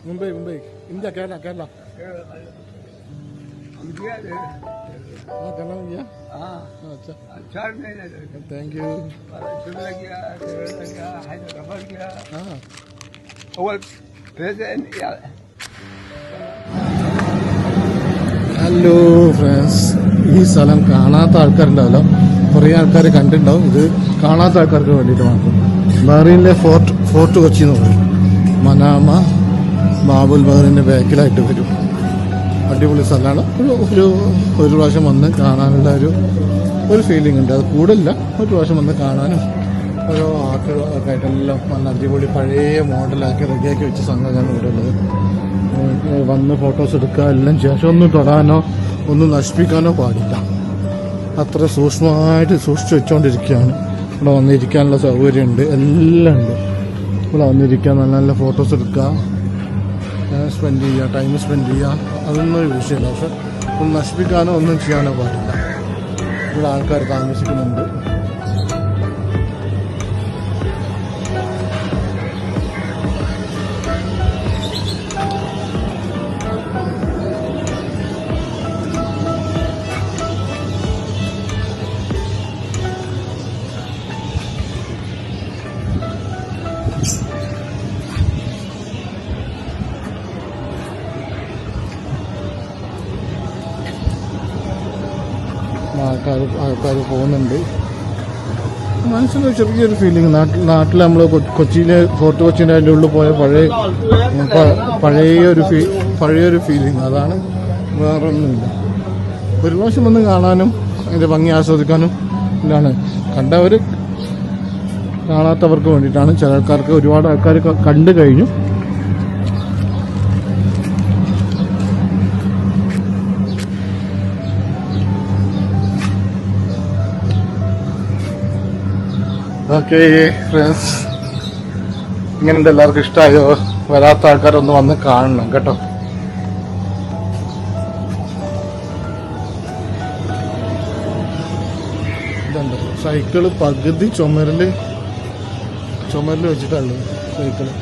Mumbai Mumbai India Kerala Kerala हाँ करना भैया हाँ अच्छा 4 महीने थैंक यू शिमला गया हैदराबाद गया हाँ अव्वल प्रेजेंट ഹലോ ഫ്രണ്ട്സ്, ഈ സ്ഥലം കാണാത്ത ആൾക്കാരുണ്ടാവില്ല, കുറേ ആൾക്കാർ കണ്ടിട്ടുണ്ടാവും. ഇത് കാണാത്ത ആൾക്കാർക്ക് വേണ്ടിയിട്ട് മാത്രം. ബഹ്റൈനിലെ ഫോർട്ട് കൊച്ചി എന്ന് പറയും. മനാമ ബാബുൽ ബഹ്റിൻ്റെ ബാക്കിലായിട്ട് വരും. അടിപൊളി സ്ഥലമാണ്. ഒരു പ്രാവശ്യം വന്ന് കാണാനുള്ള ഒരു ഫീലിംഗ് ഉണ്ട്. അത് കൂടുതലില്ല, ഒരു പ്രാവശ്യം വന്ന് കാണാനും ഓരോ ആർട്ടായിട്ടെല്ലാം നല്ല അടിപൊളി പഴയ മോഡലാക്കി റെഡിയാക്കി വെച്ച സംഘമാണ് ഇവിടെ ഉള്ളത്. വന്ന് ഫോട്ടോസ് എടുക്കുക എല്ലാം ശേഷം ഒന്നും തൊടാനോ ഒന്നും നശിപ്പിക്കാനോ പാടില്ല. അത്ര സൂക്ഷ്മമായിട്ട് സൂക്ഷിച്ച് വെച്ചുകൊണ്ടിരിക്കുകയാണ്. ഇവിടെ വന്നിരിക്കാനുള്ള സൗകര്യമുണ്ട്, എല്ലാം ഉണ്ട്. ഇവിടെ വന്നിരിക്കുക, നല്ല നല്ല ഫോട്ടോസ് എടുക്കുക, സ്പെൻഡ് ചെയ്യുക, ടൈം സ്പെൻഡ് ചെയ്യുക, അതൊന്നും ഒരു വിഷയമില്ല. പക്ഷെ ഒന്നും നശിപ്പിക്കാനോ ഒന്നും ചെയ്യാനോ പാടില്ല. ഇവിടെ ആൾക്കാർ താമസിക്കുന്നുണ്ട്. ആൾക്കാർ പോകുന്നുണ്ട്. മനസ്സിലൊരു ചെറിയൊരു ഫീലിംഗ്. നാട്ടിൽ നമ്മൾ കൊച്ചിയിലെ ഫോർട്ട് കൊച്ചിൻ്റെ അതിൻ്റെ ഉള്ളിൽ പോയ പഴയൊരു ഫീലിംഗ്. അതാണ്, വേറൊന്നുമില്ല. ഒരു പ്രാവശ്യം വന്ന് കാണാനും അതിൻ്റെ ഭംഗി ആസ്വദിക്കാനും ഇല്ലാണ്. കണ്ടവർ കാണാത്തവർക്ക് വേണ്ടിയിട്ടാണ്. ചില ആൾക്കാർക്ക്, ഒരുപാട് ആൾക്കാർ കണ്ടു കഴിഞ്ഞു. ഓക്കെ ഫ്രണ്ട്സ്, ഇങ്ങനെയുണ്ട്. എല്ലാവർക്കും ഇഷ്ടമായോ? വരാത്ത ആൾക്കാരൊന്ന് വന്ന് കാണണം കേട്ടോ. ഇതുണ്ട് സൈക്കിള്, പകുതി ചുമരിൽ വെച്ചിട്ടുള്ളത് സൈക്കിള്.